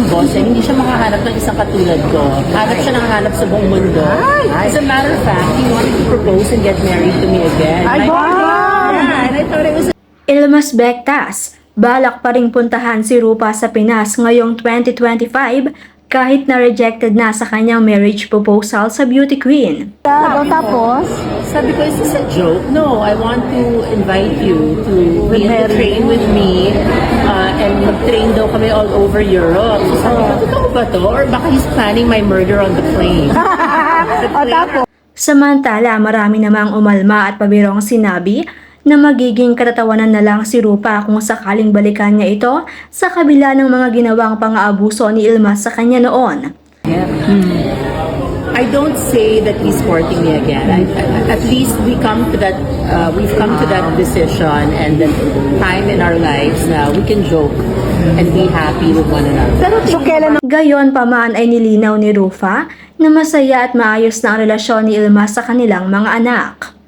ang boss niya, hindi siya makahanap ng isang katulad ko. Hanap siya ng hanap sa buong mundo. As a matter of fact, he wanted to propose and get married to me again. Yeah, and I thought it was Ilmas Bectas, balak pa ring puntahan si Rupa sa Pinas ngayong 2025 kahit na rejected na sa kanyang marriage proposal sa beauty queen. Sabi ko, is this a joke? No, I want to invite you to be on the train with me and mag-train daw kami all over Europe. So sabi ko, totoo ba to? Or baka he's planning my murder on the plane? Samantala, marami namang umalma at pabirong sinabi na magiging katatawanan na lang si Rupa kung sakaling balikan niya ito sa kabila ng mga ginawang pang-aabuso ni Ilmas sa kanya noon. I don't say that he's courting me again. At least we've come to that decision and the time in our lives na we can joke and be happy with one another. Gayon pa man ay nilinaw ni Rufa na masaya at maayos na ang relasyon ni Ilmas sa kanilang mga anak.